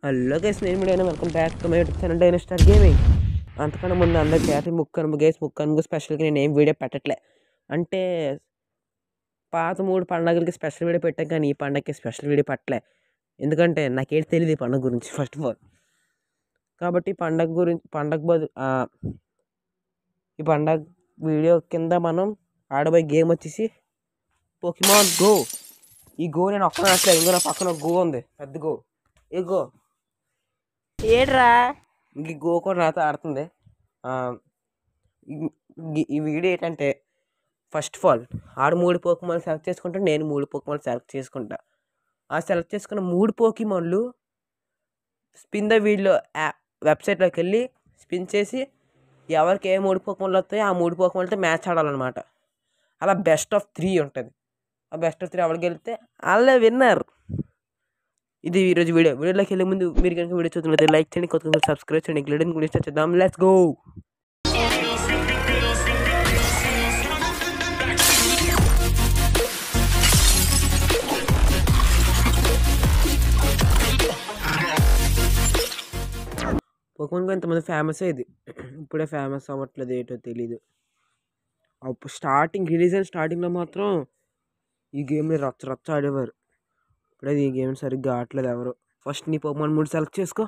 Hello guys, నేను మీడియా welcome back to my YouTube channel Dinostar gaming. అంతకన్నా ముందు అందరికీ హ్యాపీ ముక్కనుము గైస్. ముక్కనుము స్పెషల్గా నేను ఏం వీడియో పెట్టట్లే. అంటే పాత 3 పండగలకి స్పెషల్ వీడియో పెట్టాం, కానీ ఈ పండగకి స్పెషల్ వీడియో పెట్టలే. ఎందుకంటే నాకేం తెలియదు ఈ పండగ గురించి ఫస్ట్ ఆఫ్ ఆల్. కాబట్టి ఈ పండగ వీడియో కింద మనం ఆడబోయే గేమ్ వచ్చేసి పోకీమాన్ గో. ఈ గో నేను ఒక్కనే ఆడట్లేదు, ఇంకో నా పక్కన గో ఉంది, పెద్ద గో. ఏ గో ఏడ్రా ఇంక గో కూడా నాతో ఆడుతుంది. ఈ వీడియో ఏంటంటే, first of all 3 Pokemon select చేసుకుంటా, నేను 3 పోకీమాన్ సెలెక్ట్ చేసుకుంటా. ఆ సెలెక్ట్ చేసుకున్న 3 పోకీమాన్లు స్పిన్ ద వీడియో వెబ్సైట్లోకి వెళ్ళి స్పిన్ చేసి ఎవరికి ఏ 3 పోకీమాన్లు వస్తాయో ఆ 3 పోకీమాన్లతో మ్యాచ్ ఆడాలన్నమాట. అలా బెస్ట్ ఆఫ్ 3 ఉంటుంది. ఆ బెస్ట్ ఆఫ్ 3 ఎవరికి వెళ్తే వాళ్ళే విన్నర్. ఇది ఈరోజు వీడియోలోకి వెళ్ళే ముందు మీరు కనుక వీడియో చూస్తున్నట్లయితే లైక్ చేయండి, కొత్త సబ్స్క్రైబ్ చేయండి. ఇంక్లూడింగ్ గురించి చేద్దాం. Let's go. పోకీమాన్ ఇంతమంది ఫేమస్ ఇది, ఇప్పుడే ఫేమస్ అవ్వట్లేదు, ఏంటో తెలీదు. అప్పుడు స్టార్టింగ్లో మాత్రం ఈ గేమ్ని రచ్చ ఆడేవారు. ఇప్పుడే ఈ గేమ్ సరిగ్గా ఆడట్లేదు ఎవరు. ఫస్ట్ నీ పోకీమాన్ 3 సెలెక్ట్ చేసుకో,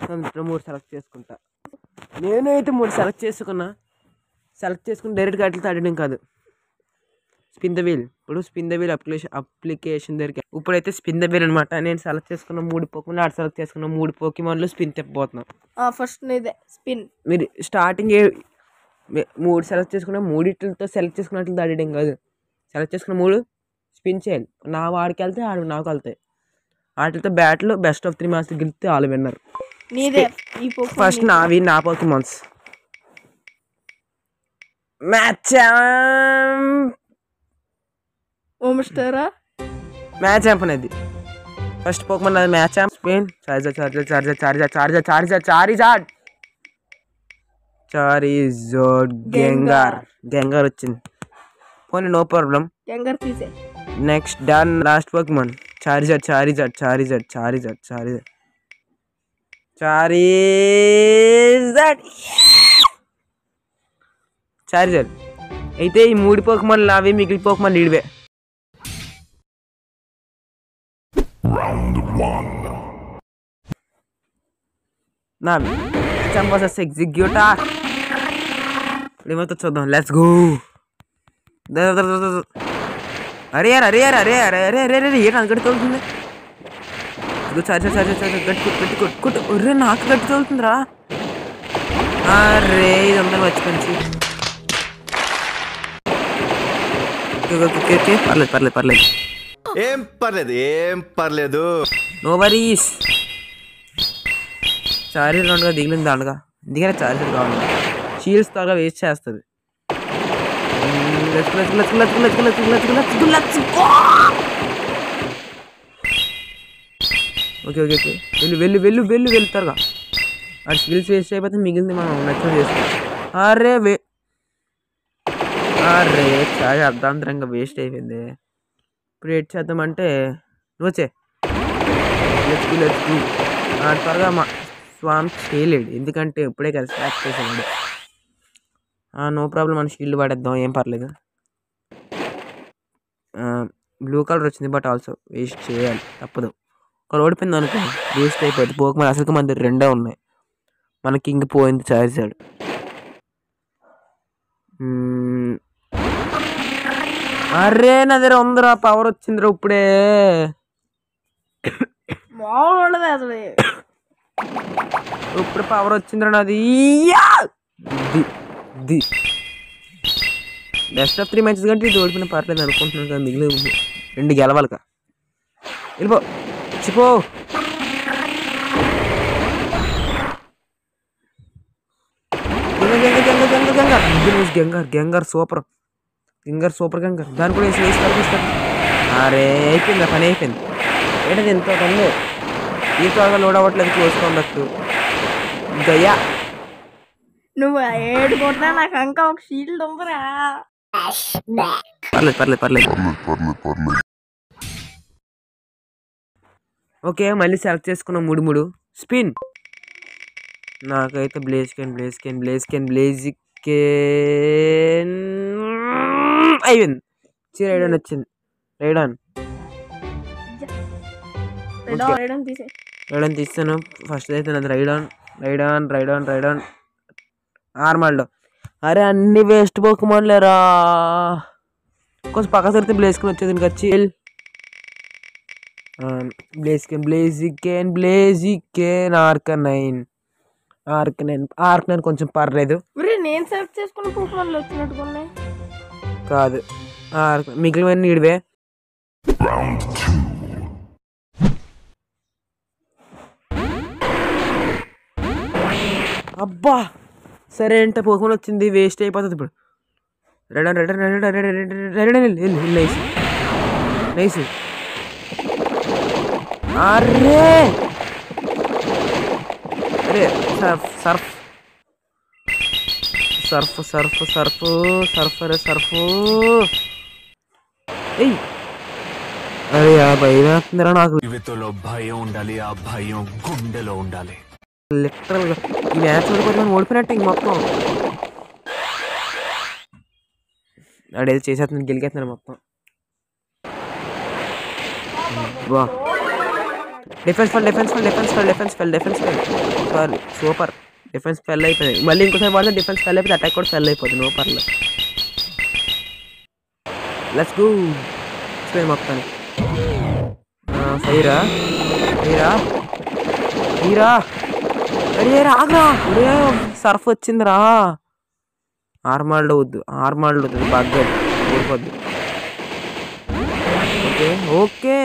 నేను 3 సెలెక్ట్ చేసుకుంటా. నేనైతే 3 సెలెక్ట్ చేసుకుని డైరెక్ట్గా అట్లా ఆడడం కాదు, స్పిన్ ద వీల్. ఇప్పుడు స్పిన్ ద వీల్ అప్లికేషన్ దగ్గరికి ఇప్పుడైతే స్పిన్ ద వీల్ అనమాట. నేను సెలెక్ట్ చేసుకున్న 3 పోకీమాన్, ఆడ సెలెక్ట్ చేసుకున్న 3 పోకీమాన్లు స్పిన్ తిప్పబోతున్నాం. ఫస్ట్ నీదే స్పిన్. మీరు స్టార్టింగ్ 3 సెలెక్ట్ చేసుకున్న 3 సెలెక్ట్ చేసుకున్నట్లు ఆడడం కాదు. సెలెక్ట్ చేసుకున్న 3 స్పిన్ చేయాలి. నా వాడికి వెళ్తే ఆడు నాకు వెళ్తాయి. వాటితో బ్యాట్లు బెస్ట్ ఆఫ్ 3 మ్యాచ్ గెలిస్తే వాళ్ళు విన్నర్. నీదే ఈ ఫస్ట్ నా పోకీమాన్స్ మ్యాచ్ అనేది. ఫస్ట్ పోకీమాన్ అది మ్యాచ్ స్పిన్ చారిజార్డ్ గెంగార్ వచ్చింది. పోనీ no problem. Next done. Last Pokemon Charizard. అయితే ఈ 3 పోకీమాన్లు నావి, మిగిలిన పోకీమాన్ నీడివే. నావి వర్సెస్ ఎగ్జిక్యూటర్. ఏమైతే చూద్దాం. Let's go. అరే ఏంటి అది గట్టి తోలుతుంది? గట్టి కొట్టు. ఒర్రే నాకు గట్టి తోలుతుందిరా. అరే ఇది అందరూ మర్చిపోయింది. పర్లేదు. ఏం పర్లేదు. No worries. చార్జర్ రౌండ్గా దిగిలింది దాండగా, ఎందుకనే చార్జర్ కావాలి. షీల్డ్స్ త్వరగా వేస్ట్ చేస్తుంది. ఓకే వెళ్ళు త్వరగా. ఆ షీల్డ్స్ వేస్ట్ అయిపోతే మిగిలింది మనం నచ్చిన చేసుకోవచ్చు. అరే చాలా అర్ధాంతరంగా వేస్ట్ అయిపోయింది. ఇప్పుడు ఏడ్ చేద్దామంటే వచ్చే త్వరగా స్వామ్ చేయలేడు, ఎందుకంటే ఇప్పుడే కదా స్టార్ట్ చేసాడు. నో ప్రాబ్లం, మన షీల్డ్ పడేద్దాం, ఏం పర్లేదు. బ్లూ కలర్ వచ్చింది, బట్ ఆల్సో వేస్ట్ చేయాలి, తప్పదు. ఒక ఓడిపోయింది అనుకో వేస్ట్ అయిపోయింది. పోకీమాన్ అసలు మన దగ్గర 2 ఉన్నాయి, మనకి ఇంక పోయింది చార్జాడు. అరే నా దగ్గర ఉందిరా, పవర్ వచ్చిందిరా ఇప్పుడే. ఇప్పుడు పవర్ వచ్చిందిరా నాది. బెస్ట్ ఆఫ్ 3 మ్యాచెస్ కంటే ఇది ఓడిపోయిన పర్లేదు అనుకుంటున్నాను, కదా మిగిలిన 2 గెలవాలిగా. వెళ్ళిపో చిపో. గెంగార్ సూపర్ గెంగార్. దాని కూడా వేస్తారు. అరే అయిపోయింది, పని అయిపోయింది. ఏంటది ఎంతో కన్ను ఈ త్వరగా లోడ్ అవ్వట్లేదు, చూసుకోండొచ్చు. గయ్యా నువ్వు ఏడుకుంటా, నాకు ఇంకా ఒక షీల్డ్ ఉందిరా. పర్లేదు. ఓకే మళ్ళీ సెలెక్ట్ చేసుకున్నాం 3 స్పిన్. నాకైతే బ్లేజ్కెన్ అయిపోయింది. రైడాన్ వచ్చింది. రైడాన్ తీసే రైడాన్ తీస్తాను. ఫస్ట్ అయితే నాది రైడాన్ ఆర్మాల్డో. అరే అన్ని వేస్ట్ పోకమనలేరా. కొంచెం పక్క సరితే బ్లేజ్కెన్ వచ్చేది. దీనికి వచ్చి బ్లేజికెన్ ఆర్క్9 కొంచెం పర్లేదు. నేను సెలెక్ట్ చేసుకున్న పోకమాన్లు వచ్చినట్టుకున్నాయి. కాదు మిగిలిన నీడివే. అబ్బా సరే అంటే పోకమాన్ వచ్చింది. వేస్ట్ అయిపోతుంది ఇప్పుడు. నైస్. అరే సర్ఫ్ అరే భయమేస్తుందిరా నాకు. జీవితంలో భయం ఉండాలి, ఆ భయం గుండెలో ఉండాలి. లిటరల్ గా ఈ మ్యాచ్ ఓడిపోతే మనం ఓడిపోయినట్టే ఇంక మొత్తం. ఆడేదో చేసేస్తున్నాను, గెలికేస్తున్నాను మొత్తం. డిఫెన్స్ ఫెల్ సారీ సూపర్. డిఫెన్స్ ఫెల్ అయిపోయింది. మళ్ళీ ఇంకోసారి వాడితే డిఫెన్స్ ఫెల్ అయిపోతే అటాక్ కూడా ఫెల్ అయిపోతుంది. నో పర్లేదు. లెట్స్ గో మొత్తానికి. ఫైరా అరే రాగా. సర్ఫ్ వచ్చిందిరా. ఆర్మాల్డో వద్దు బాగా ఓడిపోద్దు. ఓకే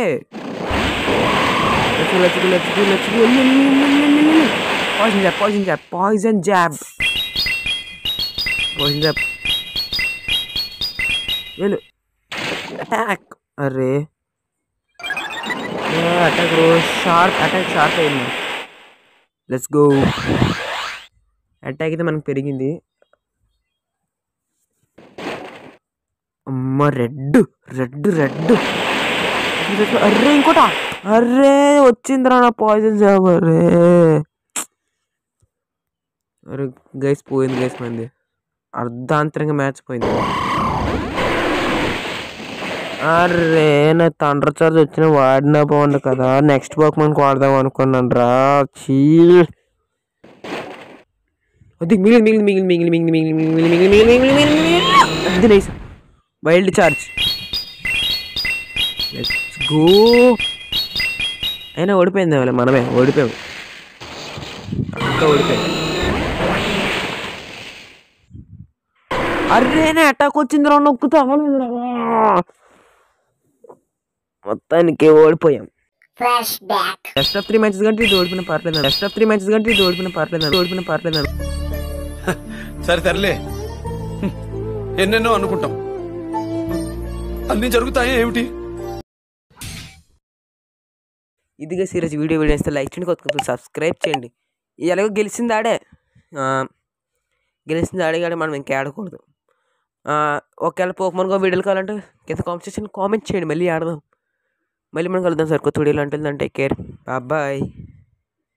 పాయిజన్ జాబ్ వెళ్ళు. అటాక్. అరే అటాక్ షార్ప్ అయింది. Let's go. అటాక్ అయితే మనకు పెరిగింది. అమ్మ రెడ్. అర్రే ఇంకోట. అర్రే వచ్చిందిరా నా పాయిజన్ జాబ్. అరే గైస్ పోయింది గైస్ మంది. అర్ధాంతరంగా మ్యాచ్ పోయింది. అరే నా థండర్ చార్జ్ వచ్చిన వాడినా బాగుండు కదా. నెక్స్ట్ పోకమాన్కి వాడదాం అనుకున్నాను రా. అది మిగిలి nice. Wild charge. Let's go. అయినా ఓడిపోయింది వాళ్ళ. మనమే ఓడిపోయాం. అర్రేనే అటాక్ వచ్చింది రా. నొక్కుతా మొత్తానికి ఓడిపోయాం. బెస్ట్ ఆఫ్ 3 మ్యాచెస్ కంటే ఇది ఓడిపోయిన పర్లేదు. సరేలే, ఎన్నెన్నో అనుకుంటాం, అన్ని జరుగుతాయి ఏమిటి. ఇదిగా సీరియస్ వీడియో వేస్తే లైక్ చేయండి, కొత్త సబ్స్క్రైబ్ చేయండి. ఎలాగో గెలిచింది ఆడే మనం ఇంకా ఆడకూడదు. ఒకవేళ పోకమాన్ వీడియోలు కావాలంటే కింద కామెంట్ చేయండి. మళ్ళీ ఆడదాం. మళ్ళీ మనం కలుద్దాం సార్ కొత్త వీడియోలు. అంటే టేక్ కేర్. బాయ్.